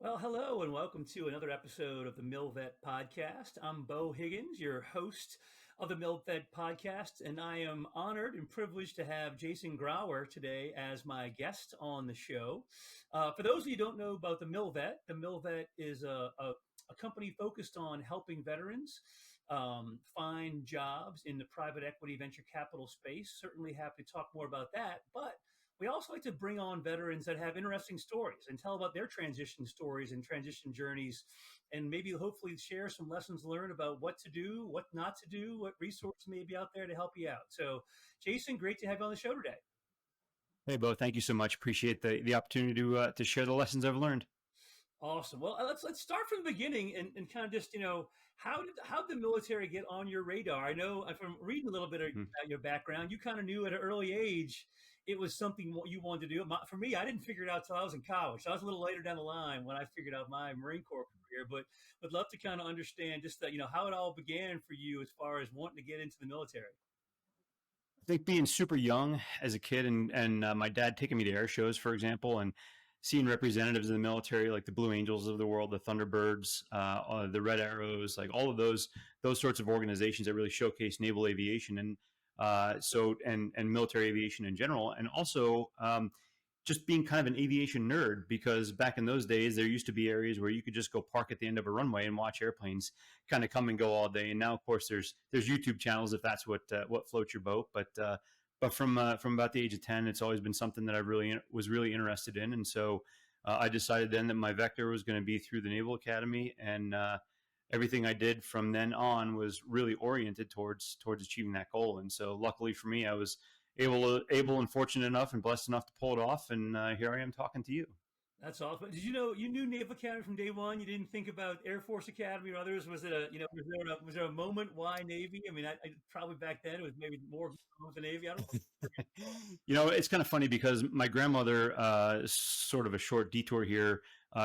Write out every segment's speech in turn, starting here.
Well, hello and welcome to another episode of the MilVet Podcast. I'm Beau Higgins, your host of the MilVet Podcast, and I am honored and privileged to have Jason Grauer today as my guest on the show. For those of you who don't know about the MilVet is a company focused on helping veterans find jobs in the private equity venture capital space. Certainly happy to talk more about that, but we also like to bring on veterans that have interesting stories and tell about their transition stories and transition journeys, and maybe hopefully share some lessons learned about what to do, what not to do, what resources may be out there to help you out. So, Jason, great to have you on the show today. Hey, Beau, thank you so much. Appreciate the opportunity to share the lessons I've learned. Awesome. Well, let's start from the beginning and kind of just how did the military get on your radar? I know from reading a little bit about your background, you kind of knew at an early age it was something you wanted to do. For me, I didn't figure it out till I was in college. So I was a little later down the line when I figured out my Marine Corps career. But would love to kind of understand just that how it all began for you as far as wanting to get into the military. I think being super young as a kid and my dad taking me to air shows, for example, and seeing representatives of the military like the Blue Angels of the world, the Thunderbirds, the Red Arrows, like all of those sorts of organizations that really showcase naval aviation and military aviation in general, and also just being kind of an aviation nerd, because back in those days there used to be areas where you could just go park at the end of a runway and watch airplanes kind of come and go all day. And now, of course, there's YouTube channels if that's what floats your boat. But from about the age of 10, it's always been something that I was really interested in. And so I decided then that my vector was going to be through the Naval Academy, and everything I did from then on was really oriented towards achieving that goal. And so luckily for me, I was able and fortunate enough and blessed enough to pull it off. And here I am talking to you. That's awesome. Did you know you knew Naval Academy from day one? You didn't think about Air Force Academy or others? Was it was there a moment why Navy? I mean, I probably back then it was maybe more with the Navy. I don't know. It's kind of funny because my grandmother, sort of a short detour here.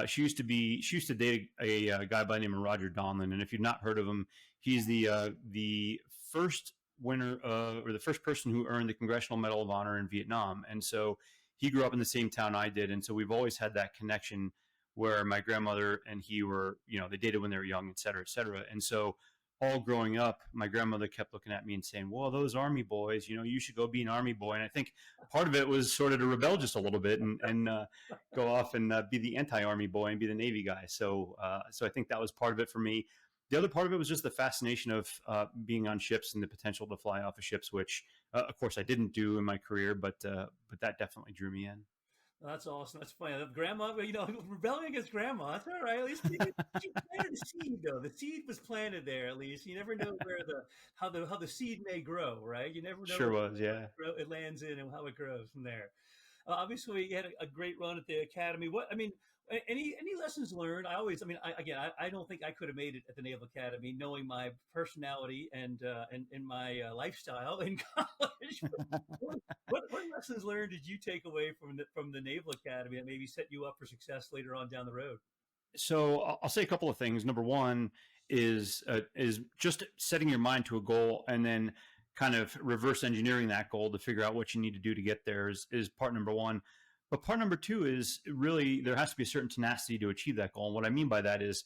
She used to date a guy by the name of Roger Donlin, and if you've not heard of him, he's the first winner or the first person who earned the Congressional Medal of Honor in Vietnam, and so he grew up in the same town I did, and so we've always had that connection where my grandmother and he were, they dated when they were young, et cetera, et cetera. And so all growing up, my grandmother kept looking at me and saying, well, those Army boys, you should go be an Army boy. And I think part of it was sort of to rebel just a little bit and go off and be the anti-Army boy and be the Navy guy. So I think that was part of it for me. The other part of it was just the fascination of being on ships and the potential to fly off of ships, which, of course, I didn't do in my career, but that definitely drew me in. That's awesome. That's funny. Grandma, rebelling against grandma. That's all right. At least she planted the seed, though. The seed was planted there. At least you never know where how the seed may grow, right? You never know. Sure was, yeah. It lands in and how it grows from there. Obviously, you had a great run at the academy. Any lessons learned? I don't think I could have made it at the Naval Academy, knowing my personality and my lifestyle in college. What lessons learned did you take away from the Naval Academy that maybe set you up for success later on down the road? So I'll say a couple of things. Number one is just setting your mind to a goal and then kind of reverse engineering that goal to figure out what you need to do to get there is part number one. But part number two is really there has to be a certain tenacity to achieve that goal. And what I mean by that is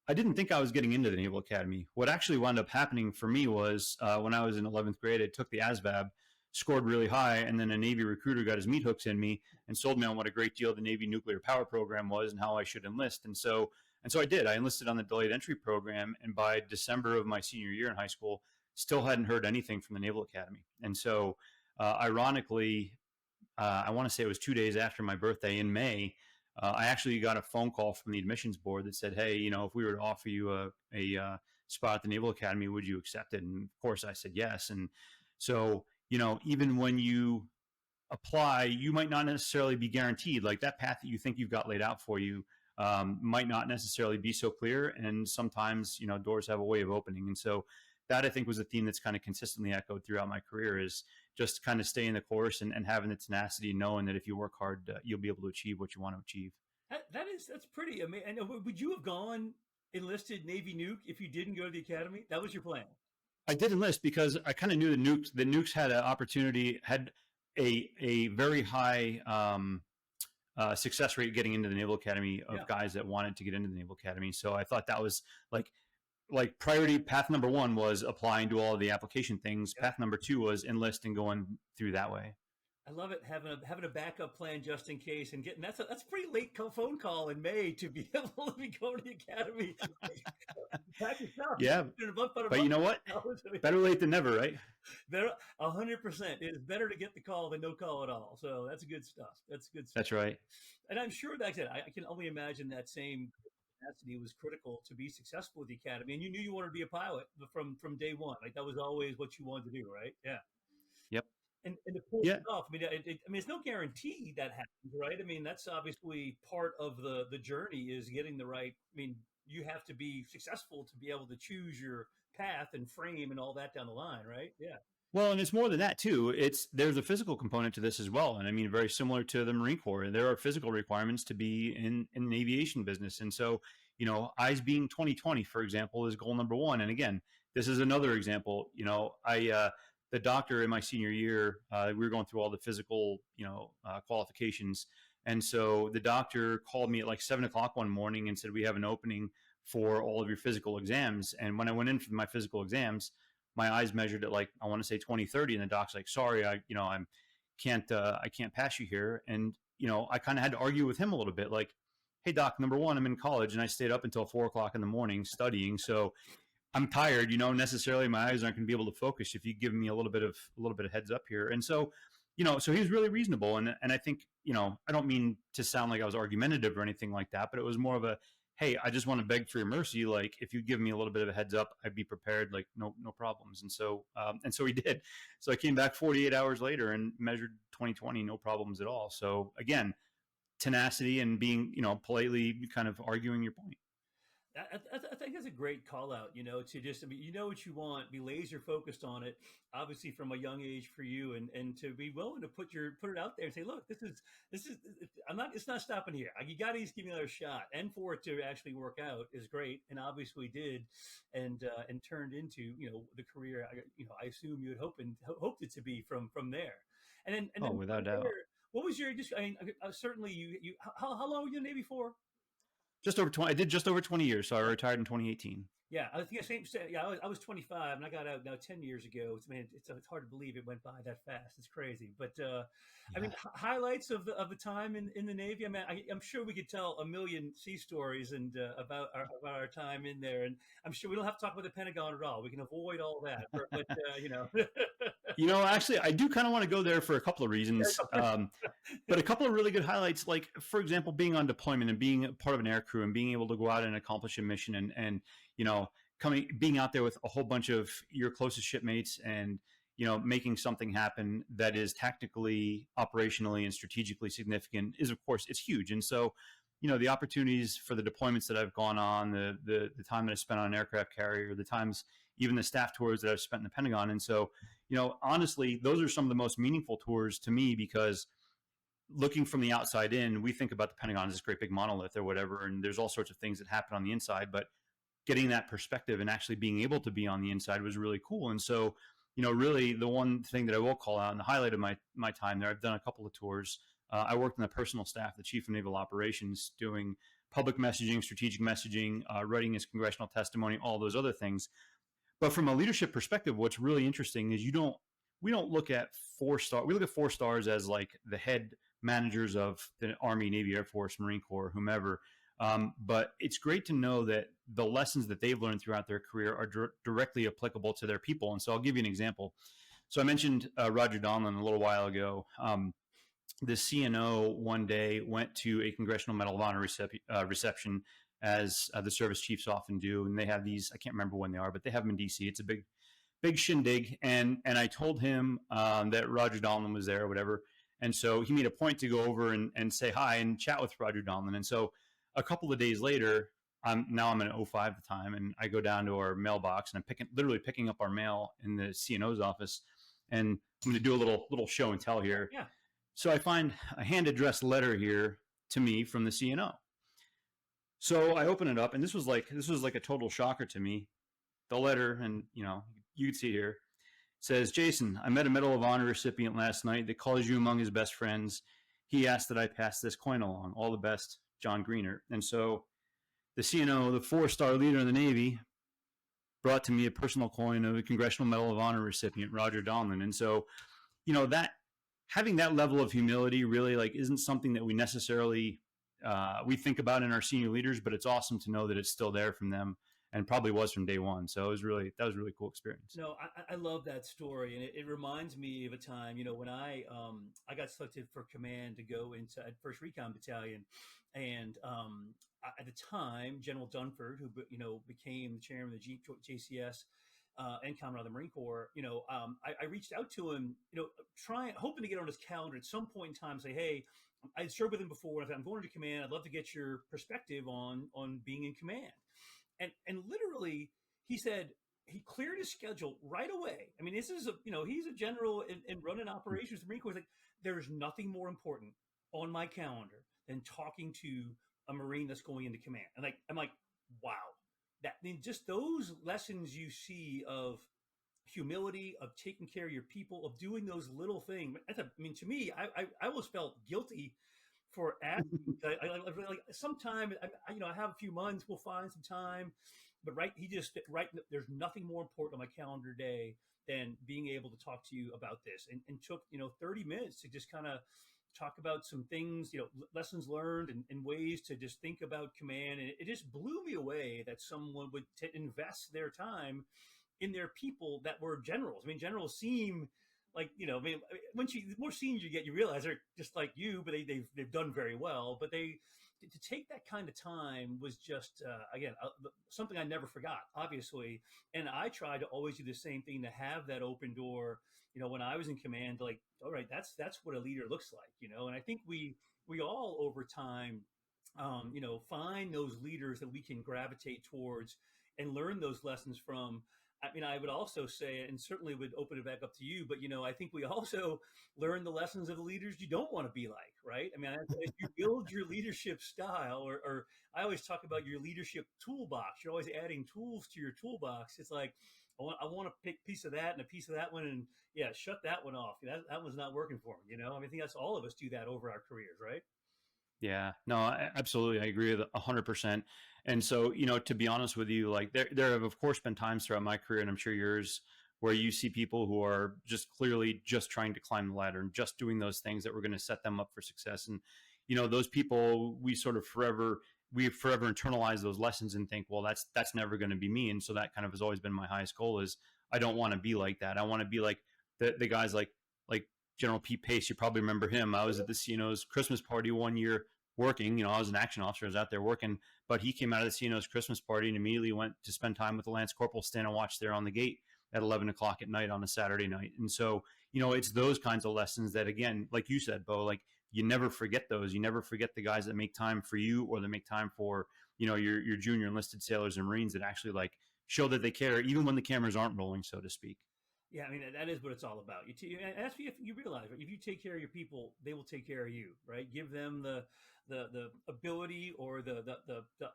I didn't think I was getting into the Naval Academy. What actually wound up happening for me was when I was in 11th grade, I took the ASVAB, scored really high, and then a Navy recruiter got his meat hooks in me and sold me on what a great deal the Navy nuclear power program was and how I should enlist. And so I did. I enlisted on the delayed entry program, and by December of my senior year in high school, still hadn't heard anything from the Naval Academy. And so, ironically, I want to say it was 2 days after my birthday in May, I actually got a phone call from the admissions board that said, hey, if we were to offer you a spot at the Naval Academy, would you accept it? And of course I said yes. And so, even when you apply, you might not necessarily be guaranteed, like that path that you think you've got laid out for you might not necessarily be so clear. And sometimes, doors have a way of opening. And so that I think was a theme that's kind of consistently echoed throughout my career, is just kind of staying the course and having the tenacity, knowing that if you work hard, you'll be able to achieve what you want to achieve. That's pretty amazing. And would you have gone enlisted Navy nuke if you didn't go to the academy? That was your plan. I did enlist because I kind of knew the nukes had an opportunity, had a very high success rate getting into the Naval Academy of Yeah. guys that wanted to get into the Naval Academy. So I thought that was like priority path number one was applying to all of the application things. Yeah. Path number two was enlist and going through that way. I love it, having a backup plan just in case, and getting that's a pretty late phone call in May to be able to be going to the academy. Pack your stuff. Yeah, but you know what? Better late than never, right? Better 100%. It is better to get the call than no call at all. So that's good stuff. That's good stuff. That's right. And I'm sure that I can only imagine that same capacity was critical to be successful with the academy. And you knew you wanted to be a pilot from day one. Like that was always what you wanted to do, right? Yeah. Yep. And to pull it off, I mean, it's no guarantee that happens, right? I mean, that's obviously part of the journey is getting the right. I mean, you have to be successful to be able to choose your path and frame and all that down the line, right? Yeah. Well, and it's more than that too. There's a physical component to this as well, and I mean, very similar to the Marine Corps. There are physical requirements to be in the aviation business, and so eyes being 2020, for example, is goal number one. And again, this is another example. The doctor in my senior year, we were going through all the physical, qualifications. And so the doctor called me at like 7:00 one morning and said, we have an opening for all of your physical exams. And when I went in for my physical exams, my eyes measured at like, I want to say 20/30. And the doc's like, sorry, I can't pass you here. And, I kind of had to argue with him a little bit like, hey doc, number one, I'm in college and I stayed up until 4:00 in the morning studying. So I'm tired, necessarily my eyes aren't going to be able to focus if you give me a little bit of heads up here. And so, so he was really reasonable. And I think, I don't mean to sound like I was argumentative or anything like that, but it was more of a, hey, I just want to beg for your mercy. Like if you give me a little bit of a heads up, I'd be prepared, like no problems. And so he did. So I came back 48 hours later and measured 20/20, no problems at all. So again, tenacity and being, politely kind of arguing your point. I think that's a great call out, to just, I mean, you know what you want, be laser focused on it, obviously from a young age for you, and to be willing to put it out there and say, look, this is, it's not stopping here. You got to just give me another shot. And for it to actually work out is great. And obviously did, and turned into, the career, I assume you had hoped it to be from there. And then without doubt. What was your, certainly you, how long were you in the Navy for? Just over 20. I did just over 20 years, so I retired in 2018. Yeah, I think I was 25 and I got out now 10 years ago. It's hard to believe it went by that fast. It's crazy. But I mean, highlights of the time in the Navy. I mean, I'm sure we could tell a million sea stories and about our time in there. And I'm sure we don't have to talk about the Pentagon at all. We can avoid all that. But Actually, I do kind of want to go there for a couple of reasons. But a couple of really good highlights, like for example, being on deployment and being part of an air crew and being able to go out and accomplish a mission and being out there with a whole bunch of your closest shipmates and, making something happen that is tactically, operationally, and strategically significant is, of course, it's huge. And so, the opportunities for the deployments that I've gone on, the time that I spent on an aircraft carrier, the times, even the staff tours that I've spent in the Pentagon. And so, honestly, those are some of the most meaningful tours to me because looking from the outside in, we think about the Pentagon as this great big monolith or whatever, and there's all sorts of things that happen on the inside, but getting that perspective and actually being able to be on the inside was really cool. And so, really the one thing that I will call out and the highlight of my time there, I've done a couple of tours. I worked in the personal staff, the Chief of Naval Operations, doing public messaging, strategic messaging, writing his congressional testimony, all those other things. But from a leadership perspective, what's really interesting is we don't look at 4-star. We look at 4 stars as like the head managers of the Army, Navy, Air Force, Marine Corps, whomever. But it's great to know that the lessons that they've learned throughout their career are directly applicable to their people. And so I'll give you an example. So I mentioned Roger Donlin a little while ago. The CNO one day went to a Congressional Medal of Honor reception, as the service chiefs often do. And they have these, I can't remember when they are, but they have them in DC. It's a big shindig. And I told him that Roger Donlin was there or whatever. And so he made a point to go over and say hi and chat with Roger Donlin. And so a couple of days later, I'm in 05 at the time, and I go down to our mailbox and I'm literally picking up our mail in the CNO's office. And I'm going to do a little show and tell here. Yeah. So I find a hand-addressed letter here to me from the CNO. So I open it up, and this was like a total shocker to me. The letter, and you can see here, says, Jason, I met a Medal of Honor recipient last night that calls you among his best friends. he asked that I pass this coin along. All the best, John Greener. And so the CNO, the 4-star leader in the Navy, brought to me a personal coin of a Congressional Medal of Honor recipient, Roger Donlin. And so, that having that level of humility really like isn't something that we necessarily we think about in our senior leaders, but it's awesome to know that it's still there from them, and probably was from day one. So that was a really cool experience. No, I love that story, and it reminds me of a time, when I got selected for command to go into at First Recon Battalion, and at the time, General Dunford, who became the chairman of the JCS. And Commandant of the Marine Corps, I reached out to him, hoping to get on his calendar at some point in time, say, hey, I served with him before. I'm going into command. I'd love to get your perspective on being in command. And literally, he said he cleared his schedule right away. I mean, this is he's a general in running operations. The Marine Corps is like, there's nothing more important on my calendar than talking to a Marine that's going into command. And I'm like, wow. Just those lessons you see of humility, of taking care of your people, of doing those little things. To me, I almost felt guilty for asking. Like sometime, I have a few months, we'll find some time. But there's nothing more important on my calendar day than being able to talk to you about this, and took 30 minutes to just kind of talk about some things, lessons learned and ways to just think about command. And it just blew me away that someone would invest their time in their people that were generals. I mean, generals seem like, once the more senior you get, you realize they're just like you, but they've done very well. But to take that kind of time was just, again, something I never forgot, obviously. And I tried to always do the same thing, to have that open door, when I was in command, like, all right, that's what a leader looks like, and I think we all over time, find those leaders that we can gravitate towards and learn those lessons from. I mean, I would also say, and certainly would open it back up to you, but, I think we also learn the lessons of the leaders you don't want to be like, right? I mean, as you build your leadership style, or I always talk about your leadership toolbox. You're always adding tools to your toolbox. It's like, I want to pick a piece of that and a piece of that one, and shut that one off. That one's not working for me. I think that's all of us do that over our careers, right? Yeah, no, absolutely. I agree with 100%. And so, to be honest with you, like there have of course been times throughout my career, and I'm sure yours, where you see people who are just clearly just trying to climb the ladder and just doing those things that were going to set them up for success. And, those people, we forever internalize those lessons and think, well, that's never going to be me. And so that kind of has always been my highest goal, is I don't want to be like that. I want to be like the guys like General Pete Pace. You probably remember him. I was at the CNO's Christmas party one year working. I was an action officer. I was out there working, but he came out of the CNO's Christmas party and immediately went to spend time with the Lance Corporal, stand and watch there on the gate at 11 o'clock at night on a Saturday night. And so, it's those kinds of lessons that, again, like you said, Beau, like you never forget those. You never forget the guys that make time for you, or that make time for, your junior enlisted sailors and Marines, that actually like show that they care, even when the cameras aren't rolling, so to speak. Yeah, I mean, that is what it's all about. And that's if you realize, right? If you take care of your people, they will take care of you, right? Give them the ability, or the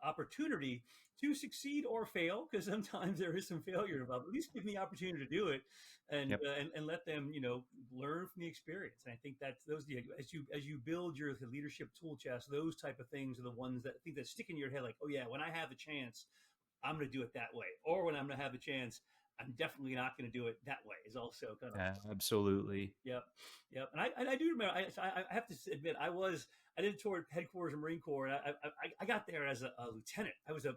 opportunity to succeed or fail, because sometimes there is some failure involved. At least give them the opportunity to do it, and and let them learn from the experience. And I think that's as you build your leadership tool chest, those type of things are the ones that I think that stick in your head. Like, oh yeah, when I have the chance, I'm going to do it that way, or when I'm going to have the chance, I'm definitely not going to do it that way, is also kind of. Yeah, absolutely. Yep. And I do remember, I have to admit, I did a tour at headquarters of Marine Corps, and I got there as a lieutenant. I was a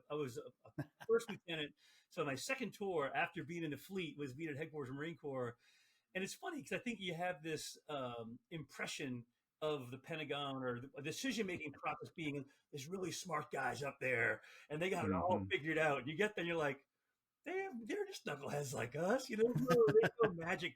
first lieutenant. So my second tour after being in the fleet was being at headquarters of Marine Corps. And it's funny because I think you have this impression of the Pentagon, or the decision-making process, being there's really smart guys up there and they got it all figured out. And you get there and you're like, they're just knuckleheads like us, there's no magic,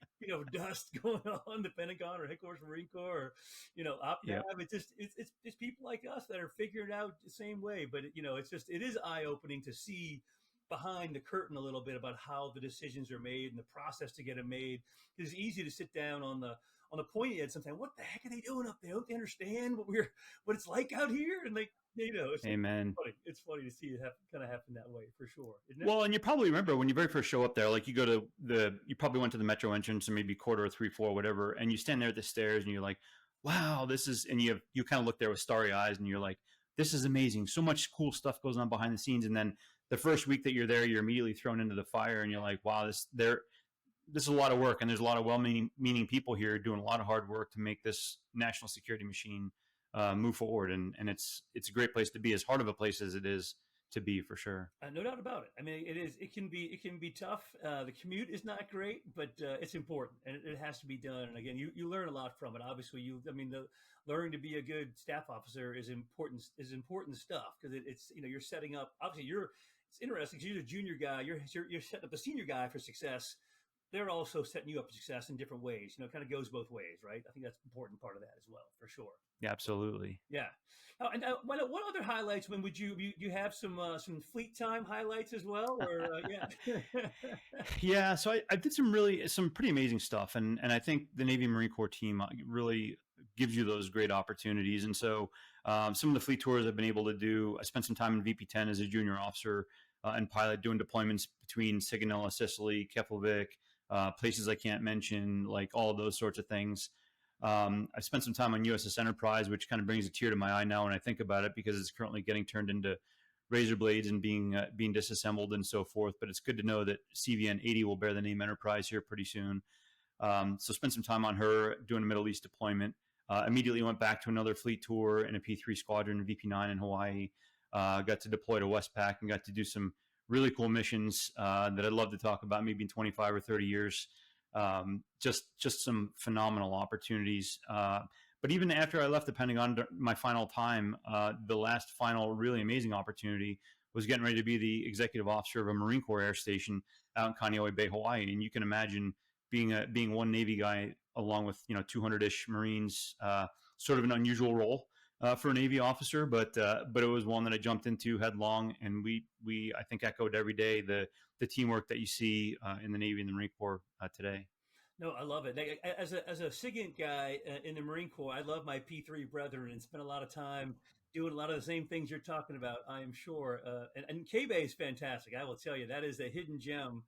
dust going on the Pentagon or headquarters Marine Corps, or, it's people like us that are figuring it out the same way. But, it is eye-opening to see behind the curtain a little bit about how the decisions are made and the process to get them made. It's easy to sit down on the pointy end sometimes. What the heck are they doing up there? Don't they understand what it's like out here? And Amen. It's funny to see it kind of happen that way, for sure. Isn't it? Well, and you probably remember when you very first show up there, like you go to you probably went to the metro entrance, or maybe quarter or 3 floor, whatever, and you stand there at the stairs and you're like, wow, this is, and you kind of look there with starry eyes and you're like, this is amazing. So much cool stuff goes on behind the scenes. And then the first week that you're there, you're immediately thrown into the fire and you're like, wow, this is a lot of work. And there's a lot of well-meaning people here doing a lot of hard work to make this national security machine move forward. And it's a great place to be, as hard of a place as it is to be, for sure. No doubt about it. I mean, it is. It can be tough. The commute is not great, but it's important, and it has to be done. And again, you learn a lot from it. Obviously, the learning to be a good staff officer is important. Is important stuff because it's you're setting up. Obviously, it's interesting because you're a junior guy. You're setting up the senior guy for success. They're also setting you up for success in different ways. It kind of goes both ways, right? I think that's an important part of that as well, for sure. Yeah, absolutely. Yeah. And what other highlights? When would you have some fleet time highlights as well, or yeah? Yeah, so I did some pretty amazing stuff, and I think the Navy Marine Corps team really gives you those great opportunities. And so some of the fleet tours I've been able to do. I spent some time in VP-10 as a junior officer and pilot, doing deployments between Sigonella, Sicily, Keflavik, places I can't mention, like all of those sorts of things. I spent some time on USS Enterprise, which kind of brings a tear to my eye now when I think about it, because it's currently getting turned into razor blades and being disassembled and so forth. But it's good to know that CVN 80 will bear the name Enterprise here pretty soon. So spent some time on her doing a Middle East deployment. Immediately went back to another fleet tour in a P3 squadron, VP9 in Hawaii. Got to deploy to Westpac and got to do some really cool missions that I'd love to talk about, maybe in 25 or 30 years. Just some phenomenal opportunities. But even after I left the Pentagon, my final time, the last final really amazing opportunity was getting ready to be the executive officer of a Marine Corps air station out in Kaneohe Bay, Hawaii. And you can imagine being one Navy guy along with 200-ish Marines, sort of an unusual role for a Navy officer, but it was one that I jumped into headlong, and we I think echoed every day the teamwork that you see in the Navy and the Marine Corps today. No, I love it. As a SIGINT guy in the Marine Corps, I love my P3 brethren and spent a lot of time doing a lot of the same things you're talking about, I am sure. And K-Bay is fantastic. I will tell you, that is a hidden gem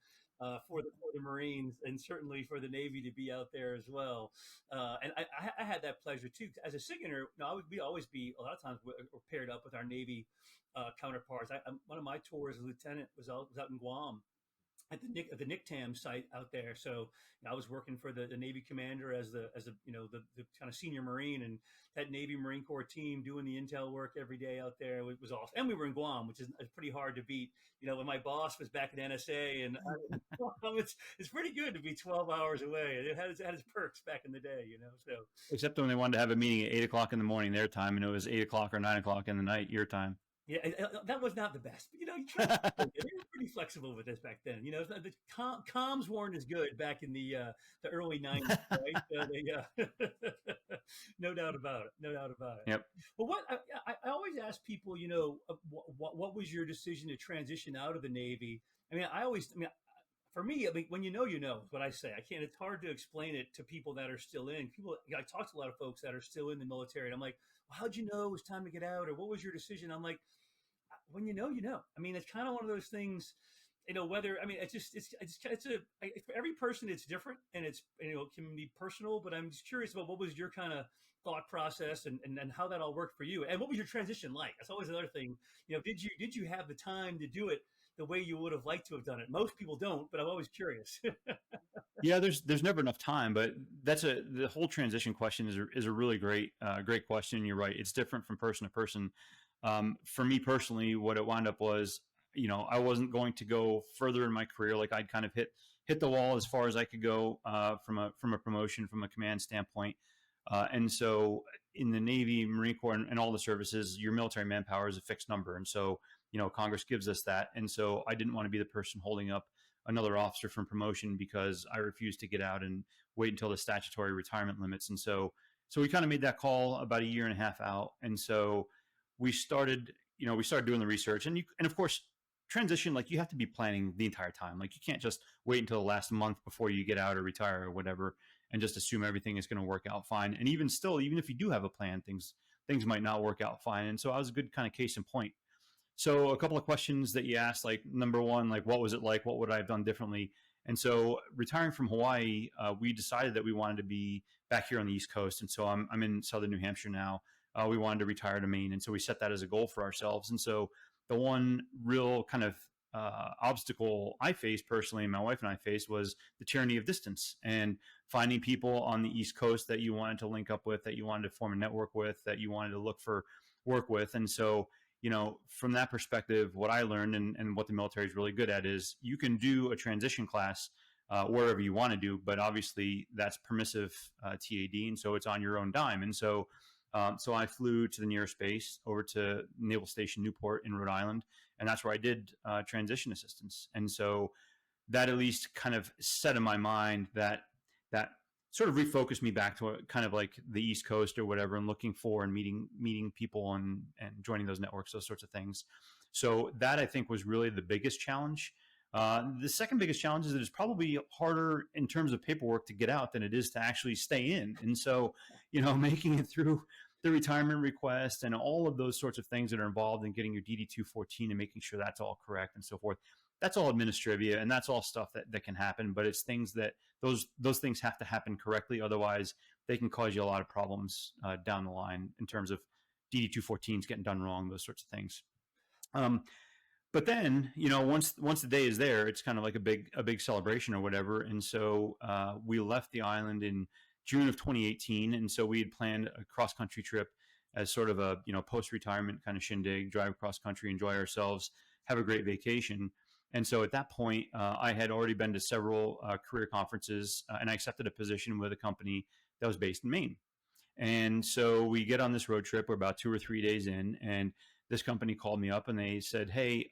for the Marines, and certainly for the Navy to be out there as well. And I had that pleasure too. As a SIGINTer, we always be, a lot of times we're paired up with our Navy counterparts. One of my tours as a lieutenant was out in Guam at the NICTAM site out there. So I was working for the Navy commander as the kind of senior Marine, and that Navy Marine Corps team doing the intel work every day out there. It was awesome. And we were in Guam, which is pretty hard to beat. When my boss was back at NSA, and it's pretty good to be 12 hours away. It had its perks back in the day, So except when they wanted to have a meeting at 8 o'clock in the morning their time, and it was 8 o'clock or 9 o'clock in the night your time. Yeah, that was not the best. But, they were pretty flexible with this back then. The comms weren't as good back in the early 90s, right? No doubt about it. No doubt about it. Yep. Well, I always ask people, what was your decision to transition out of the Navy? For me, when you know, is what I say. It's hard to explain it to people that are still in. I talk to a lot of folks that are still in the military, and I'm like, well, how'd you know it was time to get out, or what was your decision? I'm like, when you know, it's kind of one of those things, whether, for every person it's different, and it can be personal, but I'm just curious about what was your kind of thought process and how that all worked for you, and what was your transition like? That's always another thing. Did you have the time to do it the way you would have liked to have done it? Most people don't, but I'm always curious. Yeah, there's never enough time, but the whole transition question is a really great question. You're right. It's different from person to person. For me personally, what it wound up was, I wasn't going to go further in my career. Like, I'd kind of hit the wall as far as I could go from a promotion, from a command standpoint. And so in the Navy, Marine Corps, and all the services, your military manpower is a fixed number. And so, Congress gives us that. And so I didn't want to be the person holding up another officer from promotion, because I refused to get out and wait until the statutory retirement limits. And so we kind of made that call about a year and a half out. And so we started doing the research, and of course, transition, like, you have to be planning the entire time. Like, you can't just wait until the last month before you get out or retire or whatever, and just assume everything is going to work out fine. And even if you do have a plan, things might not work out fine. And so I was a good kind of case in point. So a couple of questions that you asked, like, number one, like, what was it like? What would I have done differently? And so retiring from Hawaii, we decided that we wanted to be back here on the East Coast. And so I'm in Southern New Hampshire now. We wanted to retire to Maine. And so we set that as a goal for ourselves. And so the one real kind of obstacle I faced personally, and my wife and I faced, was the tyranny of distance and finding people on the East Coast that you wanted to link up with, that you wanted to form a network with, that you wanted to look for work with. And so, from that perspective, what I learned and what the military is really good at is you can do a transition class wherever you want to do, but obviously that's permissive TAD, and so it's on your own dime. And so I flew to the nearest base over to Naval Station Newport in Rhode Island, and that's where I did transition assistance. And so that at least kind of set in my mind that sort of refocused me back to kind of like the East Coast or whatever, and looking for and meeting people and joining those networks, those sorts of things. So that, I think, was really the biggest challenge. The second biggest challenge is that it's probably harder in terms of paperwork to get out than it is to actually stay in. And so, making it through the retirement request and all of those sorts of things that are involved in getting your DD-214 and making sure that's all correct and so forth. That's all administrivia, and that's all stuff that can happen, but it's things that those things have to happen correctly. Otherwise, they can cause you a lot of problems down the line in terms of DD-214s getting done wrong, those sorts of things. But then, once the day is there, it's kind of like a big celebration or whatever. And so we left the island in June of 2018. And so we had planned a cross-country trip as sort of a, post-retirement kind of shindig, drive across country, enjoy ourselves, have a great vacation. And so at that point, I had already been to several career conferences, and I accepted a position with a company that was based in Maine. And so we get on this road trip. We're about 2 or 3 days in, and this company called me up and they said, "Hey,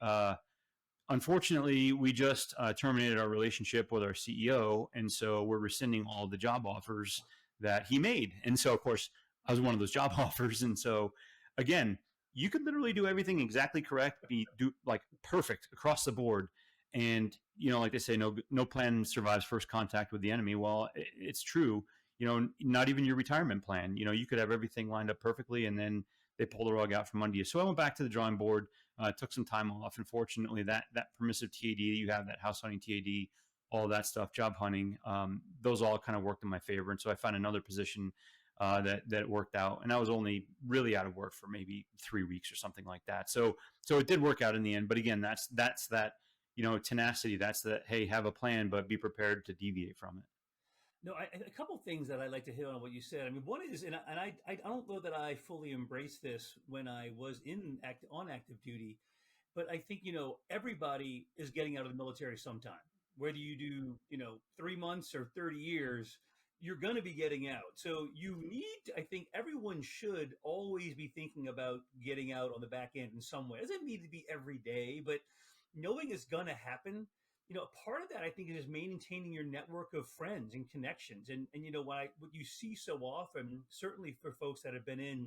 unfortunately, we just terminated our relationship with our CEO, and so we're rescinding all the job offers that he made." And so, of course, I was one of those job offers. And so, again, you could literally do everything exactly correct, do like perfect across the board. And, like they say, no plan survives first contact with the enemy. Well, it's true. Not even your retirement plan. You could have everything lined up perfectly, and then they pull the rug out from under you. So I went back to the drawing board, took some time off. Unfortunately, that permissive TAD, you have that house hunting TAD, all that stuff, job hunting, those all kind of worked in my favor. And so I found another position that worked out, and I was only really out of work for maybe 3 weeks or something like that. So it did work out in the end. But again, that's that, tenacity. That's that, hey, have a plan, but be prepared to deviate from it. No, a couple of things that I'd like to hit on what you said. I mean, one is, and I don't know that I fully embraced this when I was on active duty, but I think, everybody is getting out of the military sometime. Whether you do, 3 months or 30 years, you're going to be getting out. So I think everyone should always be thinking about getting out on the back end in some way. It doesn't need to be every day, but knowing it's going to happen. Part of that, I think, is just maintaining your network of friends and connections. And what you see so often, certainly for folks that have been in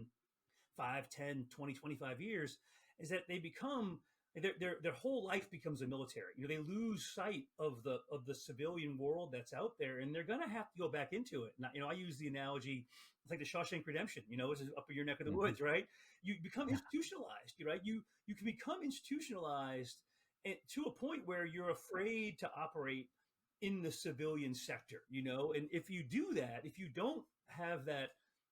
5, 10, 20, 25 years, is that they become their whole life becomes a military. They lose sight of the civilian world that's out there, and they're going to have to go back into it. Now, I use the analogy, it's like the Shawshank Redemption. It's up in your neck of the woods, right? You become institutionalized, right? You can become institutionalized to a point where you're afraid to operate in the civilian sector, and if you do that, if you don't have that,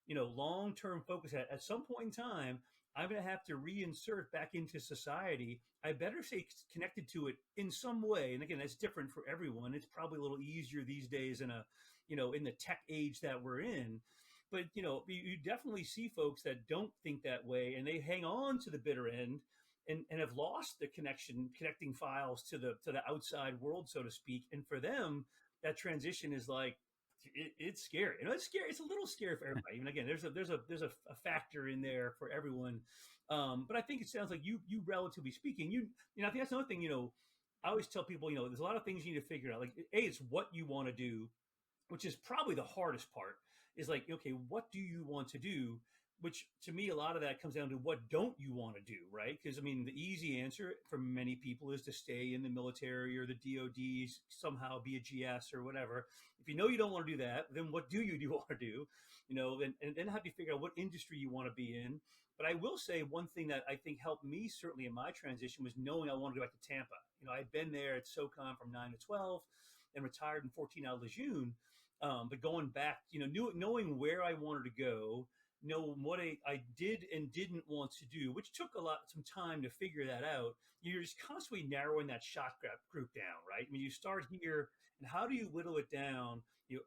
long-term focus at some point in time, I'm going to have to reinsert back into society. I better stay connected to it in some way. And again, that's different for everyone. It's probably a little easier these days in the tech age that we're in. But, you definitely see folks that don't think that way, and they hang on to the bitter end and have lost the connecting files to the outside world, so to speak. And for them, that transition is like, it's scary. It's scary. It's a little scary for everybody. And again, there's a factor in there for everyone. But I think it sounds like you relatively speaking, I think that's another thing, I always tell people, there's a lot of things you need to figure out. Like, it's what you want to do, which is probably the hardest part, is like, okay, what do you want to do? Which to me, a lot of that comes down to what don't you want to do, right? Because the easy answer for many people is to stay in the military or the DoD, somehow be a GS or whatever. If you don't want to do that, then what do you want to do? And then have to figure out what industry you want to be in. But I will say one thing that I think helped me certainly in my transition was knowing I wanted to go back to Tampa. I'd been there at SOCOM from 9 to 12. and retired in 14 out of Lejeune. But going back, knowing where I wanted to go, know what I did and didn't want to do, which took some time to figure that out. You're just constantly narrowing that shot group down, right? I mean, you start here, and how do you whittle it down?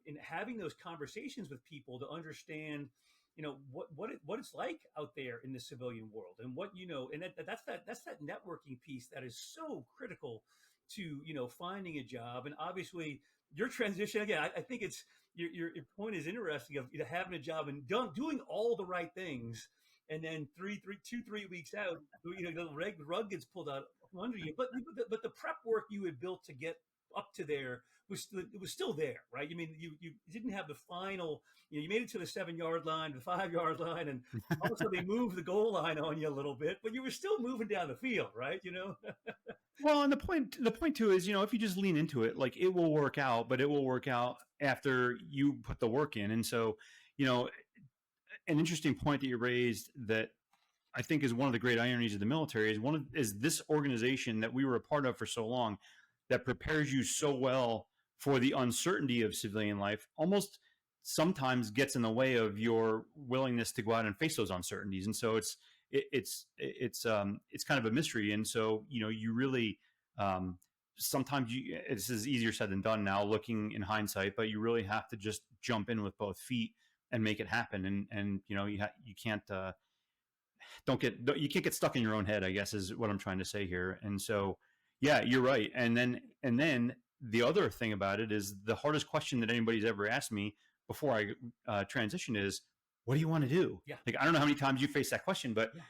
In having those conversations with people to understand, what it's like out there in the civilian world, and that's that networking piece that is so critical to finding a job. And obviously your transition again, I think it's your point is interesting of having a job and doing all the right things, and then 3 weeks out, the rug gets pulled out from under you. But the prep work you had built to get up to there was still there, right? I mean, you didn't have the final. You made it to the 7-yard line, the 5-yard line, and also they moved the goal line on you a little bit, but you were still moving down the field, right? Well, and the point too is, if you just lean into it, like it will work out, but it will work out after you put the work in. And so, an interesting point that you raised that I think is one of the great ironies of the military is this organization that we were a part of for so long that prepares you so well for the uncertainty of civilian life almost sometimes gets in the way of your willingness to go out and face those uncertainties. And so it's kind of a mystery. And so, you really, sometimes this is easier said than done now looking in hindsight, but you really have to just jump in with both feet and make it happen. And you can't get stuck in your own head, I guess is what I'm trying to say here. And so, yeah, you're right. And then the other thing about it is the hardest question that anybody's ever asked me before I transition is, what do you want to do? Yeah. Like, I don't know how many times you face that question, but yeah.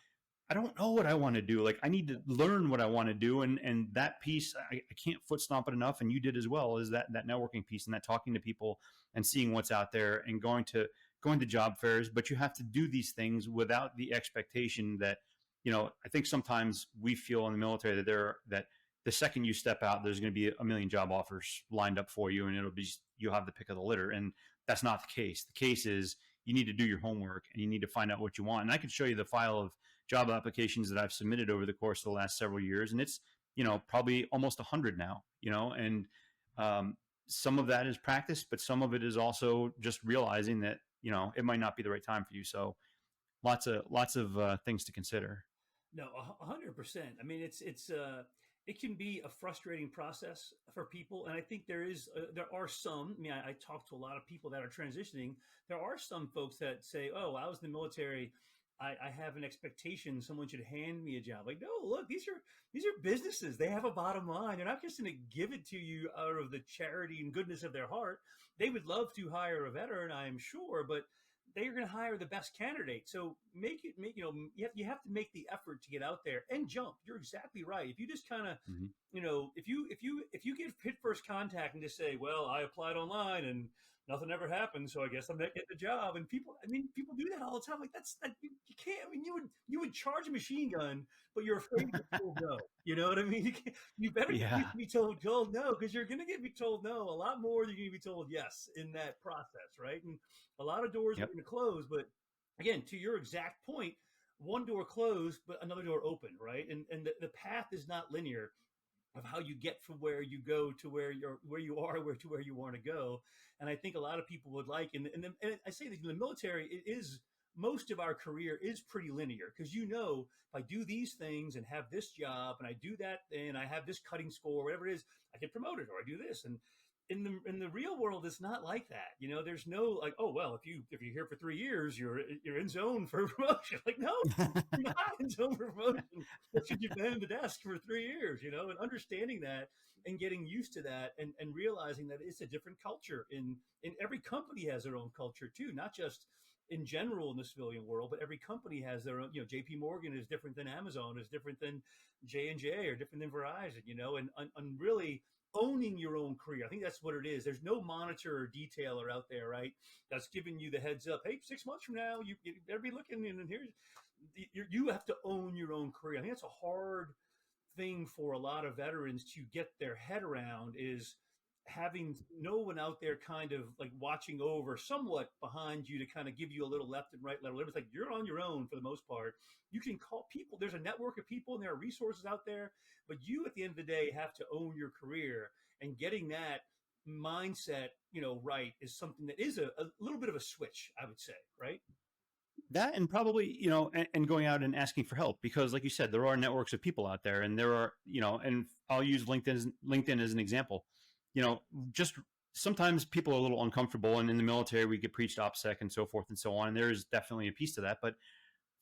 I don't know what I want to do. Like, I need to learn what I want to do. And that piece, I can't foot stomp it enough. And you did as well, is that networking piece and that talking to people and seeing what's out there and going to job fairs. But you have to do these things without the expectation that, I think sometimes we feel in the military that the second you step out, there's going to be a million job offers lined up for you, and you'll have the pick of the litter. And that's not the case. The case is you need to do your homework and you need to find out what you want. And I can show you the file of job applications that I've submitted over the course of the last several years. And it's, probably almost 100 now, and some of that is practice, but some of it is also just realizing that, it might not be the right time for you. So lots of things to consider. No, 100%. I mean, it can be a frustrating process for people. And I think there are some, I talk to a lot of people that are transitioning. There are some folks that say, oh, I was in the military. I have an expectation someone should hand me a job. Like, no, look, these are businesses. They have a bottom line. They're not just going to give it to you out of the charity and goodness of their heart. They would love to hire a veteran, I'm sure, but they're going to hire the best candidate. So you have to make the effort to get out there and jump. You're exactly right. If you just kind of, if you get hit first contact and just say, well, I applied online and nothing ever happened, so I guess I'm not getting the job. And people do that all the time. Like you can't. I mean, you would charge a machine gun, but you're afraid to be told no. You know what I mean? You better be told no, because you're going to get me told no a lot more than you're going to be told yes in that process, right? And a lot of doors are going to close, but again, to your exact point, one door closed, but another door opened, right? And the path is not linear of how you get from where you go to where you are to where you want to go. And I think a lot of people would like, and I say that in the military, it is, most of our career is pretty linear, because if I do these things and have this job and I do that and I have this cutting score, whatever it is, I get promoted, or I do this. And in the real world, it's not like that. There's no like, oh, well, if you're here for 3 years, you're in zone for promotion. Like, no, you're not in zone for promotion. You've been in the desk for 3 years, and understanding that and getting used to that and realizing that it's a different culture in every company has their own culture too, not just in general in the civilian world, but every company has their own. JP Morgan is different than Amazon, is different than J&J, or different than Verizon, and really owning your own career. I think that's what it is. There's no monitor or detailer out there, right, that's giving you the heads up. Hey, 6 months from now, you better be looking, and you have to own your own career. I think that's a hard thing for a lot of veterans to get their head around, is having no one out there kind of like watching over somewhat behind you to kind of give you a little left and right level. It's like you're on your own for the most part. You can call people. There's a network of people and there are resources out there, but you at the end of the day have to own your career, and getting that mindset, right, is something that is a little bit of a switch, I would say, right? That, and probably, and going out and asking for help, because like you said, there are networks of people out there, and there are, and I'll use LinkedIn as an example. Just sometimes people are a little uncomfortable, and in the military we get preached OPSEC and so forth and so on. And there is definitely a piece to that, but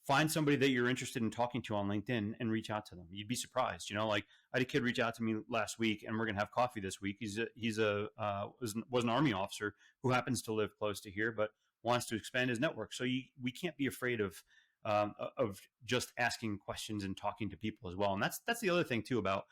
find somebody that you're interested in talking to on LinkedIn and reach out to them. You'd be surprised. Like I had a kid reach out to me last week, and we're going to have coffee this week. Was an Army officer who happens to live close to here, but wants to expand his network. So we can't be afraid of just asking questions and talking to people as well. And that's the other thing too about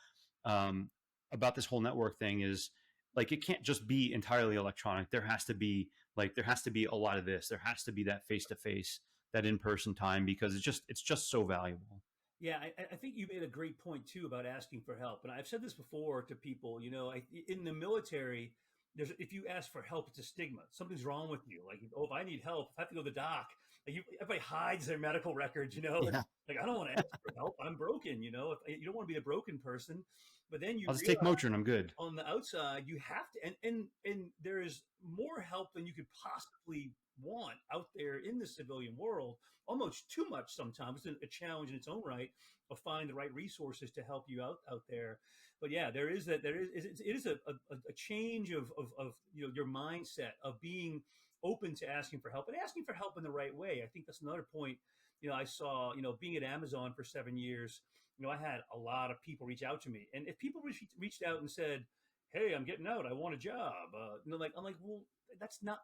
this whole network thing is, like, it can't just be entirely electronic. There has to be a lot of this. There has to be that face to face, that in-person time, because it's just so valuable. Yeah, I think you made a great point too about asking for help. And I've said this before to people, in the military, if you ask for help, it's a stigma. Something's wrong with you. Like, oh, if I need help, if I have to go to the doc, everybody hides their medical records, Yeah. Like, I don't want to ask for help. I'm broken, you don't want to be a broken person. But then I'll just take Motrin. I'm good. On the outside, you have to, and there is more help than you could possibly want out there in the civilian world, almost too much sometimes. It's a challenge in its own right of finding the right resources to help you out there. But yeah, it is a change of your mindset of being open to asking for help, and asking for help in the right way. I think that's another point. I saw, being at Amazon for 7 years, I had a lot of people reach out to me, and if people reached out and said, "Hey, I'm getting out, I want a job," I'm like, well, that's not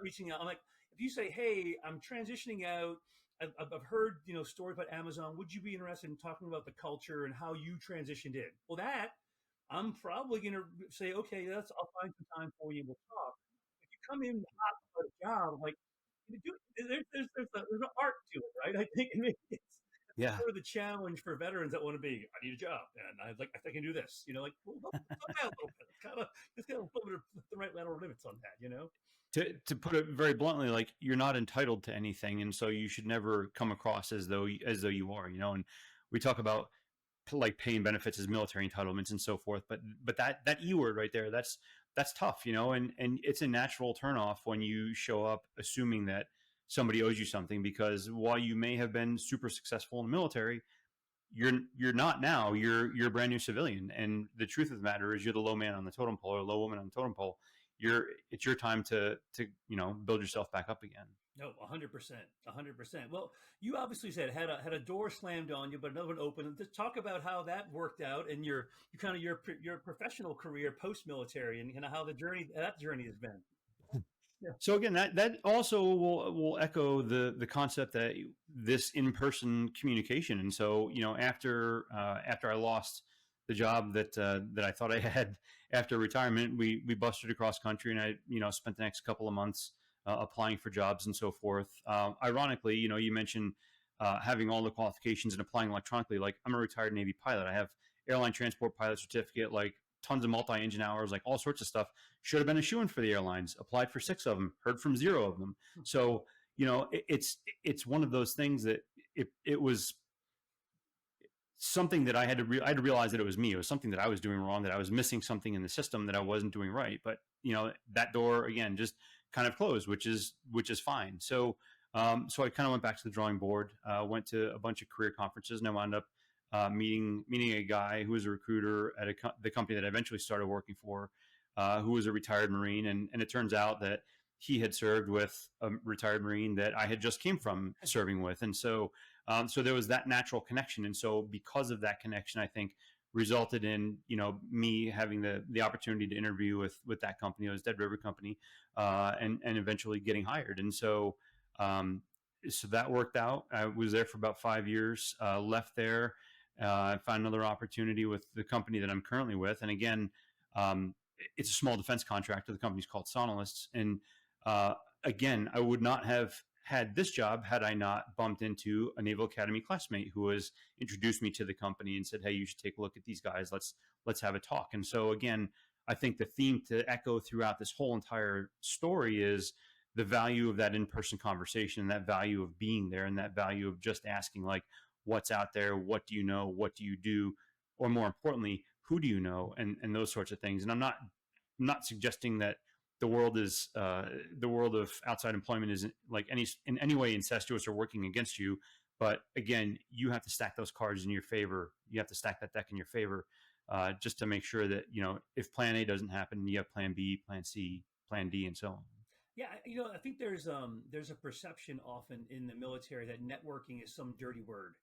reaching out. I'm like, if you say, "Hey, I'm transitioning out, I've heard stories about Amazon. Would you be interested in talking about the culture and how you transitioned in?" Well, that I'm probably going to say, "Okay, I'll find some time for you. We'll talk." If you come in hot for a job, like, there's an art to it, right? I think it's Yeah. sort of the challenge for veterans that want to be, I need a job, and I can do this, like, well, slow down a little bit. It's got a little bit of the right lateral limits on that. To put it very bluntly, like, you're not entitled to anything, and so you should never come across as though you are. And we talk about like paying benefits as military entitlements and so forth, but that E word right there, that's tough, and it's a natural turnoff when you show up assuming that somebody owes you something, because while you may have been super successful in the military, you're not now. You're a brand new civilian, and the truth of the matter is, you're the low man on the totem pole, or low woman on the totem pole. It's your time to build yourself back up again. No, 100%, 100%. Well, you obviously said had a door slammed on you, but another one opened. Let's talk about how that worked out and your professional career post military, and how that journey has been. Yeah. So again, that also will echo the concept that this in-person communication. And so, after I lost the job that I thought I had after retirement, we busted across country, and I spent the next couple of months applying for jobs and so forth. Ironically, you mentioned having all the qualifications and applying electronically. Like, I'm a retired Navy pilot. I have airline transport pilot certificate, like tons of multi-engine hours, like all sorts of stuff. Should have been a shoo-in for the airlines. Applied for 6 of them, heard from 0 of them. So, it's one of those things that it was something that I had to realize that it was me. It was something that I was doing wrong, that I was missing something in the system that I wasn't doing right. But that door again just kind of closed, which is fine. So so I kind of went back to the drawing board, went to a bunch of career conferences, and I wound up meeting a guy who was a recruiter at the company that I eventually started working for, who was a retired Marine, and it turns out that he had served with a retired Marine that I had just came from serving with, and so there was that natural connection, and so because of that connection, I think resulted in me having the opportunity to interview with that company. It was Dead River Company, and eventually getting hired, and so that worked out. I was there for about 5 years. Left there. I found another opportunity with the company that I'm currently with. And again, it's a small defense contractor. The company's called Sonalists. And again, I would not have had this job had I not bumped into a Naval Academy classmate who has introduced me to the company and said, "Hey, you should take a look at these guys. Let's have a talk." And so again, I think the theme to echo throughout this whole entire story is the value of that in-person conversation, and that value of being there, and that value of just asking, like, what's out there, what do you know, what do you do, or more importantly, who do you know, and those sorts of things. And I'm not not suggesting that the world of outside employment isn't like in any way incestuous or working against you. But again, you have to stack those cards in your favor. You have to stack that deck in your favor, just to make sure that, if plan A doesn't happen, you have plan B, plan C, plan D, and so on. Yeah, I think there's a perception often in the military that networking is some dirty word.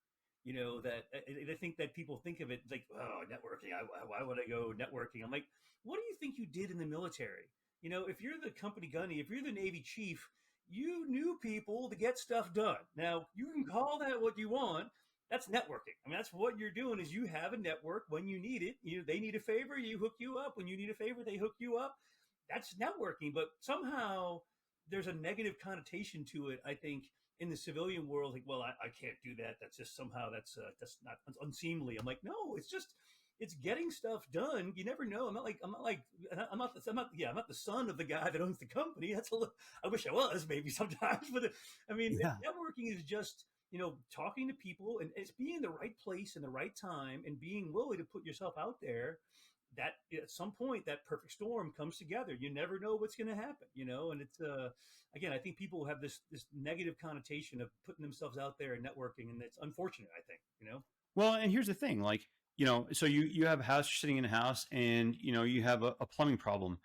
That I think that people think of it like, oh, networking. Why would I go networking? I'm like, what do you think you did in the military? If you're the company gunny, if you're the Navy chief, you knew people to get stuff done. Now, you can call that what you want. That's networking. I mean, that's what you're doing is you have a network when you need it. They need a favor, you hook you up. When you need a favor, they hook you up. That's networking. But somehow there's a negative connotation to it, I think, in the civilian world. Like, well, I can't do that. That's just somehow that's not unseemly. I'm like, no, it's getting stuff done. You never know. I'm not the son of the guy that owns the company. I wish I was maybe sometimes, but networking is just, talking to people, and it's being in the right place in the right time and being willing to put yourself out there. That at some point that perfect storm comes together. You never know what's going to happen, and it's again, I think people have this negative connotation of putting themselves out there and networking, and it's unfortunate, I think. Well, and here's the thing, like, so you have a house, you're sitting in a house, and you have a plumbing problem.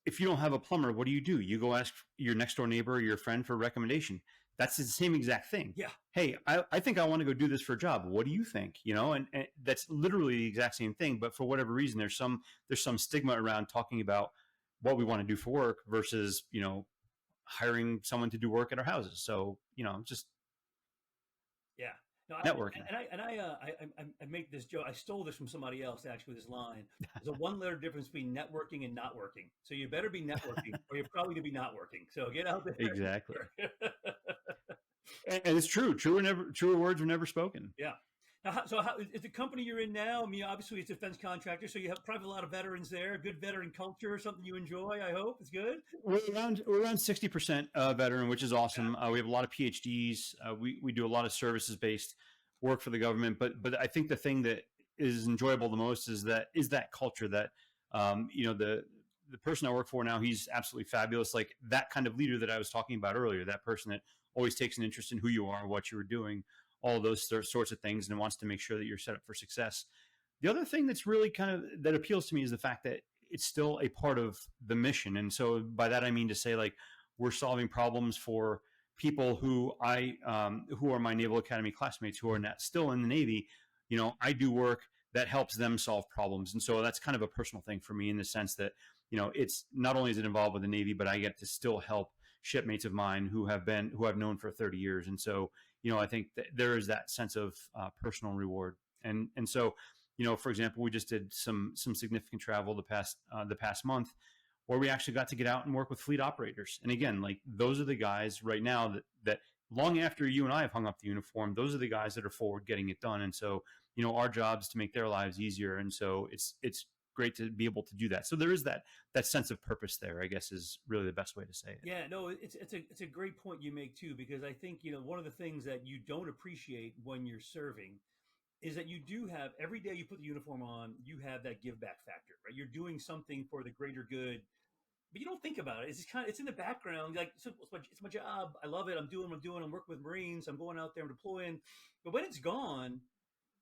If you don't have a plumber, what do? You go ask your next door neighbor or your friend for a recommendation. That's the same exact thing. Yeah. Hey, I think I want to go do this for a job. What do you think? And that's literally the exact same thing. But for whatever reason, there's some stigma around talking about what we want to do for work versus, hiring someone to do work at our houses. So, just yeah. No, networking. I make this joke. I stole this from somebody else, actually, this line. There's a one-letter difference between networking and not working. So you better be networking or you're probably going to be not working. So get out there. Exactly. And it's true. Truer words were never spoken. Yeah. Now, how is the company you're in now? I mean, obviously it's a defense contractor, so you have probably a lot of veterans there. Good veteran culture, something you enjoy. I hope it's good. We're around 60% veteran, which is awesome. We have a lot of PhDs. We do a lot of services based work for the government. But I think the thing that is enjoyable the most is that culture that the person I work for now, he's absolutely fabulous. Like that kind of leader that I was talking about earlier, that person that always takes an interest in who you are, what you were doing, all of those sorts of things, and wants to make sure that you're set up for success. The other thing that's really that appeals to me is the fact that it's still a part of the mission. And so by that, I mean to say, like, we're solving problems for people who are my Naval Academy classmates who are still in the Navy. I do work that helps them solve problems. And so that's kind of a personal thing for me in the sense that, it's not only is it involved with the Navy, but I get to still help shipmates of mine who I've known for 30 years. And so, I think that there is that sense of personal reward. And so, for example, we just did some significant travel the past month where we actually got to get out and work with fleet operators. And again, like those are the guys right now that long after you and I have hung up the uniform, those are the guys that are forward getting it done. And so, our job is to make their lives easier. And so it's great to be able to do that. So there is that sense of purpose there, I guess, is really the best way to say it. Yeah, no, it's a great point you make too, because I think, one of the things that you don't appreciate when you're serving is that you do have, every day you put the uniform on, you have that give back factor, right? You're doing something for the greater good, but you don't think about it. It's in the background. Like, it's my job. I love it. I'm working with Marines. I'm going out there, I'm deploying. But when it's gone,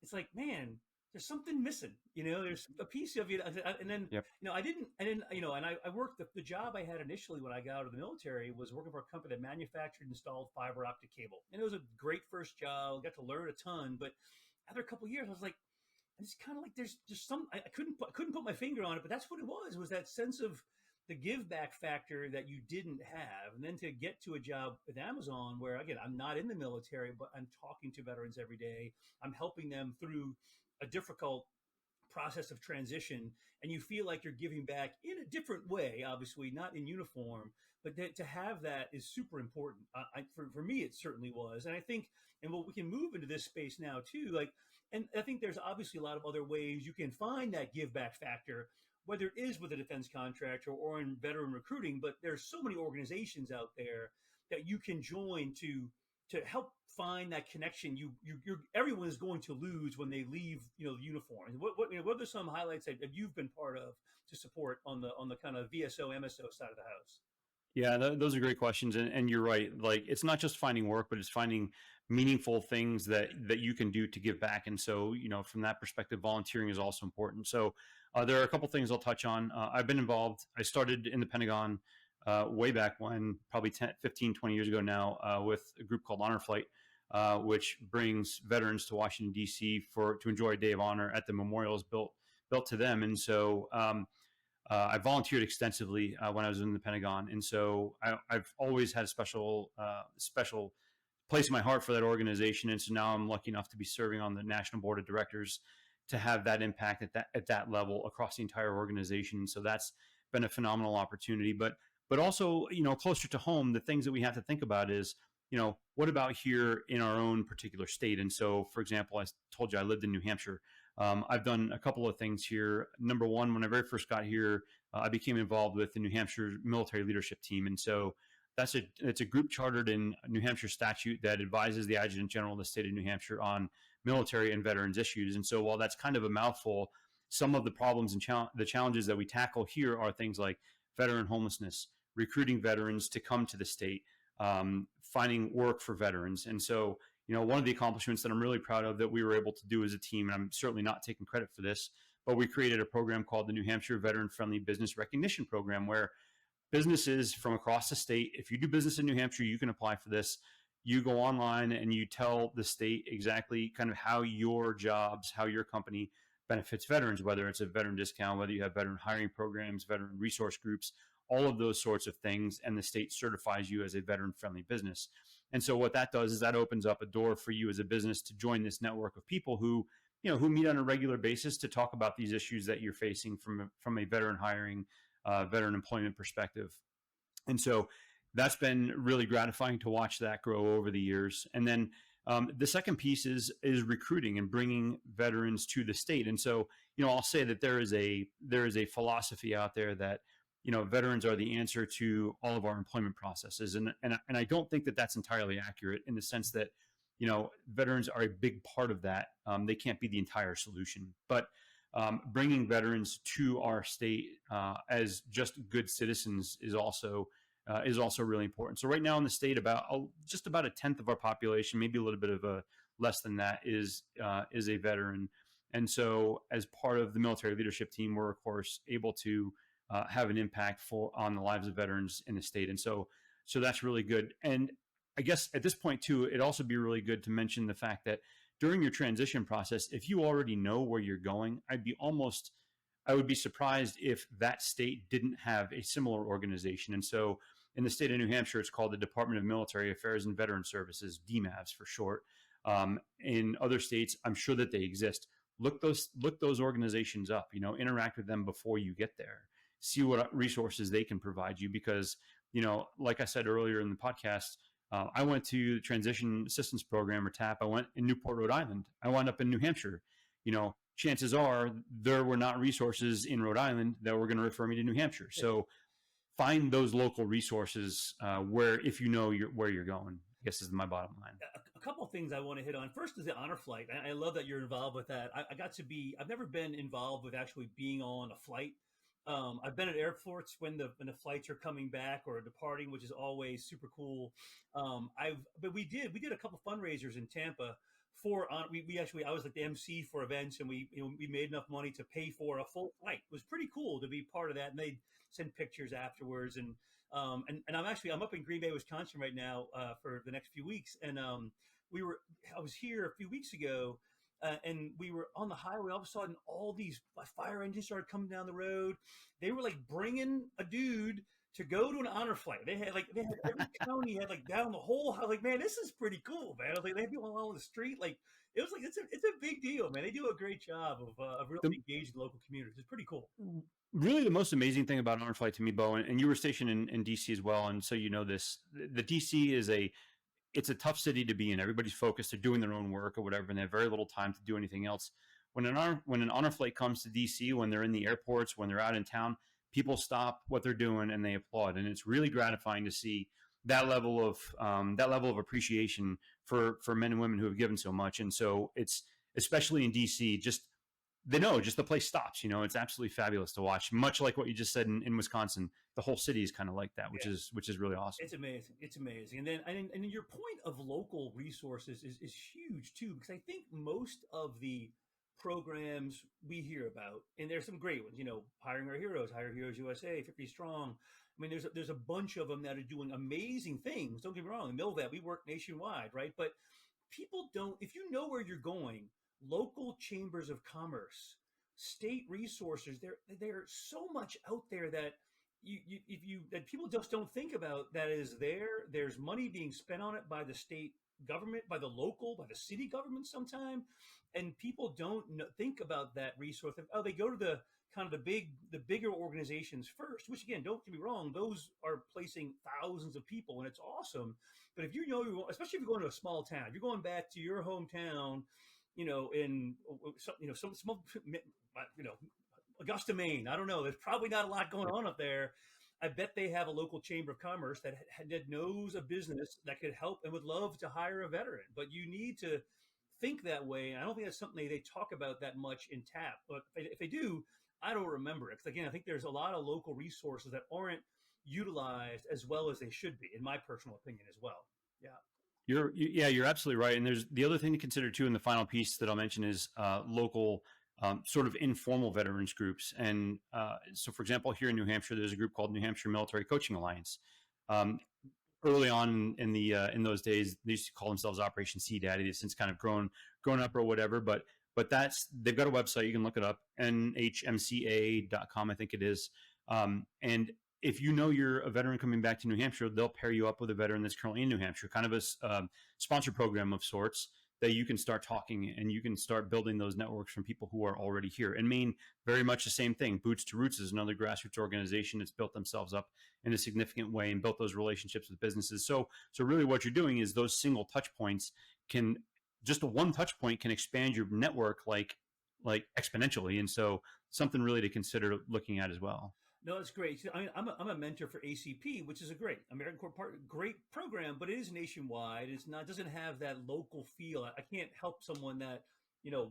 it's like, man, there's something missing, there's a piece of you. And then, yep. I didn't, and I worked, the job I had initially when I got out of the military was working for a company that manufactured and installed fiber optic cable. And it was a great first job. Got to learn a ton, but after a couple of years, I was like, it's kind of like, there's just I couldn't put my finger on it, but that's what it was that sense of the give back factor that you didn't have. And then to get to a job with Amazon where, again, I'm not in the military, but I'm talking to veterans every day. I'm helping them through a difficult process of transition, and you feel like you're giving back in a different way, obviously not in uniform, but to have that is super important. For me, it certainly was. And I think, and we can move into this space now too, like, and I think there's obviously a lot of other ways you can find that give back factor, whether it is with a defense contractor or in veteran recruiting, but there's so many organizations out there that you can join to help find that connection, everyone is going to lose when they leave, the uniform. What are some highlights that you've been part of to support on the kind of VSO MSO side of the house? Yeah, those are great questions, and you're right. Like, it's not just finding work, but it's finding meaningful things that you can do to give back. And so, from that perspective, volunteering is also important. So, there are a couple things I'll touch on. I've been involved. I started in the Pentagon way back when, probably 10, 15, 20 years ago now, with a group called Honor Flight, which brings veterans to Washington D.C. to enjoy a day of honor at the memorials built to them. And so, I volunteered extensively when I was in the Pentagon, and so I've always had a special place in my heart for that organization. And so now I'm lucky enough to be serving on the National Board of Directors to have that impact at that level across the entire organization. So that's been a phenomenal opportunity. But also, closer to home, the things that we have to think about is, what about here in our own particular state? And so, for example, I told you I lived in New Hampshire. I've done a couple of things here. Number one, when I very first got here, I became involved with the New Hampshire military leadership team. And so it's a group chartered in New Hampshire statute that advises the Adjutant General of the state of New Hampshire on military and veterans issues. And so while that's kind of a mouthful, some of the problems and the challenges that we tackle here are things like veteran homelessness, recruiting veterans to come to the state, finding work for veterans. And so, one of the accomplishments that I'm really proud of that we were able to do as a team, and I'm certainly not taking credit for this, but we created a program called the New Hampshire Veteran Friendly Business Recognition Program, where businesses from across the state, if you do business in New Hampshire, you can apply for this. You go online and you tell the state exactly kind of how your company benefits veterans, whether it's a veteran discount, whether you have veteran hiring programs, veteran resource groups, all of those sorts of things, and the state certifies you as a veteran-friendly business. And so what that does is that opens up a door for you as a business to join this network of people who meet on a regular basis to talk about these issues that you're facing from a veteran hiring, veteran employment perspective. And so that's been really gratifying to watch that grow over the years. And then the second piece is recruiting and bringing veterans to the state. And so, I'll say that there is a philosophy out there that veterans are the answer to all of our employment processes. And I don't think that that's entirely accurate, in the sense that, veterans are a big part of that. They can't be the entire solution, but bringing veterans to our state as just good citizens is also really important. So right now in the state, just about a tenth of our population, maybe a little bit of less than that, is a veteran. And so as part of the military leadership team, we're of course able to have an impact on the lives of veterans in the state. And so that's really good. And I guess at this point too, it'd also be really good to mention the fact that during your transition process, if you already know where you're going, I would be surprised if that state didn't have a similar organization. And so in the state of New Hampshire, it's called the Department of Military Affairs and Veteran Services, DMAVs for short. In other states, I'm sure that they exist. Look those organizations up, interact with them before you get there. See what resources they can provide you, because, like I said earlier in the podcast, I went to the Transition Assistance Program, or TAP. I went in Newport, Rhode Island. I wound up in New Hampshire. Chances are there were not resources in Rhode Island that were going to refer me to New Hampshire. So find those local resources if you know where you're going, I guess, is my bottom line. A couple of things I want to hit on. First is the honor flight. I love that you're involved with that. I've never been involved with actually being on a flight. I've been at airports when the flights are coming back or departing, which is always super cool. But we did a couple fundraisers in Tampa I was like the MC for events, and we made enough money to pay for a full flight. It was pretty cool to be part of that, and they'd send pictures afterwards. And I'm up in Green Bay, Wisconsin right now for the next few weeks, and I was here a few weeks ago. And we were on the highway. All of a sudden, all these fire engines started coming down the road. They were like bringing a dude to go to an honor flight. They had every county had down the whole. I was like, man, this is pretty cool, man. I was like, they had people along the street. It's a big deal, man. They do a great job of really engaging the local communities. It's pretty cool. Really, the most amazing thing about honor flight to me, Beau, and you were stationed in DC as well, and so this. The DC it's a tough city to be in. Everybody's focused. They're doing their own work or whatever, and they have very little time to do anything else. When an honor flight comes to DC, when they're in the airports, when they're out in town, people stop what they're doing and they applaud. And it's really gratifying to see that level of appreciation for men and women who have given so much. And so it's, especially in DC, just the place stops. It's absolutely fabulous to watch. Much like what you just said in Wisconsin, the whole city is kind of like that, which is really awesome. It's amazing. It's amazing. And then your point of local resources is huge too, because I think most of the programs we hear about, and there's some great ones, Hiring Our Heroes, Hire Heroes USA, 50 Strong. I mean, there's a bunch of them that are doing amazing things. Don't get me wrong. MilVet, we work nationwide, right? But people don't, if you know where you're going, local chambers of commerce, state resources, there's so much out there that that people just don't think about, that is there. There's money being spent on it by the state government, by the local, by the city government sometime, and people don't think about that resource. Oh, they go to the kind of the bigger organizations first, which again, don't get me wrong, those are placing thousands of people and it's awesome. But if especially if you're going to a small town, if you're going back to your hometown, in some small, Augusta, Maine. I don't know. There's probably not a lot going on up there. I bet they have a local chamber of commerce that knows a business that could help and would love to hire a veteran. But you need to think that way. I don't think that's something they talk about that much in TAP. But if they do, I don't remember it. Because again, I think there's a lot of local resources that aren't utilized as well as they should be, in my personal opinion as well. Yeah. You're absolutely right. And there's the other thing to consider too, in the final piece that I'll mention is local sort of informal veterans groups. And so, for example, here in New Hampshire, there's a group called New Hampshire Military Coaching Alliance. Early on in those days, they used to call themselves Operation Sea Daddy. They've since kind of grown up or whatever. But they've got a website. You can look it up, nhmca.com, I think it is. And if you're a veteran coming back to New Hampshire, they'll pair you up with a veteran that's currently in New Hampshire, kind of a sponsor program of sorts, that you can start talking and you can start building those networks from people who are already here. In Maine, very much the same thing. Boots to Roots is another grassroots organization that's built themselves up in a significant way and built those relationships with businesses. So really what you're doing is those single touch points just a one touch point can expand your network like exponentially. And so something really to consider looking at as well. No, it's great. I'm a mentor for ACP, which is a great American Corps great program, but it is nationwide. It doesn't have that local feel. I can't help someone that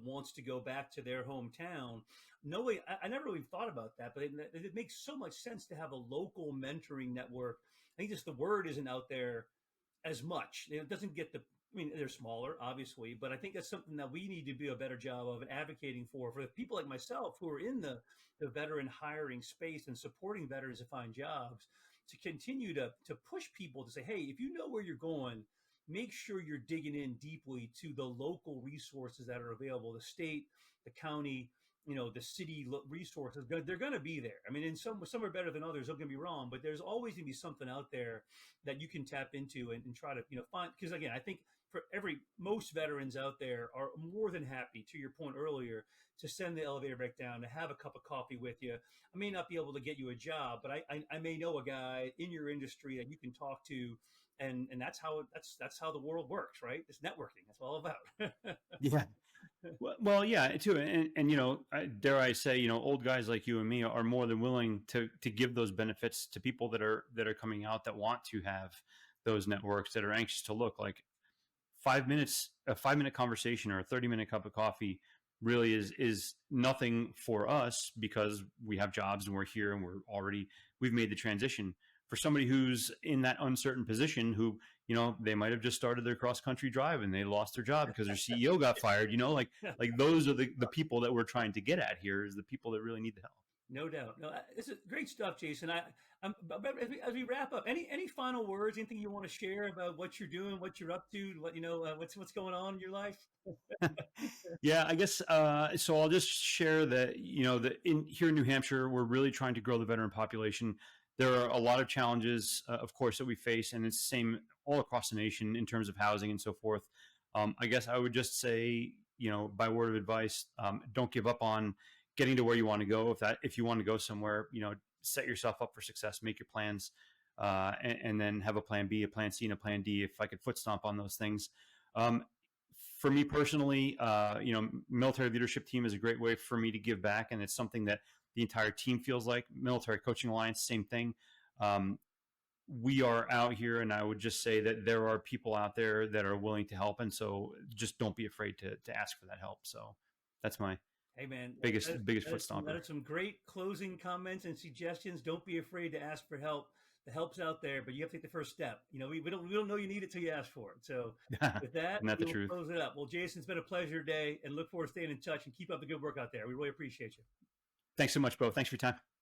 wants to go back to their hometown. No way. I never really thought about that, but it makes so much sense to have a local mentoring network. I think just the word isn't out there as much. It doesn't get they're smaller, obviously, but I think that's something that we need to do a better job of advocating for the people like myself who are in the veteran hiring space and supporting veterans to find jobs, to continue to push people to say, hey, if you know where you're going, make sure you're digging in deeply to the local resources that are available, the state, the county, the city resources. They're going to be there. I mean, some are better than others, don't get me wrong, but there's always going to be something out there that you can tap into and try to, find. Because again, I think most veterans out there are more than happy, to your point earlier, to send the elevator back down, to have a cup of coffee with you. I may not be able to get you a job, but I may know a guy in your industry that you can talk to, and that's how the world works, right? It's networking. That's all about. Yeah. Well, yeah, too, and dare I say, old guys like you and me are more than willing to give those benefits to people that are coming out, that want to have those networks, that are anxious to look. Like a 5-minute conversation or a 30-minute cup of coffee really is nothing for us, because we have jobs and we're here and we've made the transition. For somebody who's in that uncertain position, who, they might have just started their cross-country drive and they lost their job because their CEO got fired, like those are the people that we're trying to get at here, is the people that really need the help. No doubt. No, this is great stuff, Jason. As we wrap up, any final words, anything you want to share about what you're doing, what you're up to, what's going on in your life? Yeah, I guess. So I'll just share that, here in New Hampshire, we're really trying to grow the veteran population. There are a lot of challenges, of course, that we face, and it's the same all across the nation in terms of housing and so forth. I guess I would just say, by word of advice, don't give up on getting to where you want to go. If you want to go somewhere, set yourself up for success, make your plans, and then have a plan B, a plan C, and a plan D. If I could foot stomp on those things. For me personally, military leadership team is a great way for me to give back, and it's something that the entire team feels like. Military Coaching Alliance, same thing. we are out here, and I would just say that there are people out there that are willing to help, and so just don't be afraid to ask for that help. So that's my Hey man, biggest foot that stomper. is some great closing comments and suggestions. Don't be afraid to ask for help. The help's out there, but you have to take the first step. You know, we don't know you need it till you ask for it. So with that, Isn't that the we'll truth? close it up. Well, Jason, it's been a pleasure today, and look forward to staying in touch and keep up the good work out there. We really appreciate you. Thanks so much, Beau. Thanks for your time.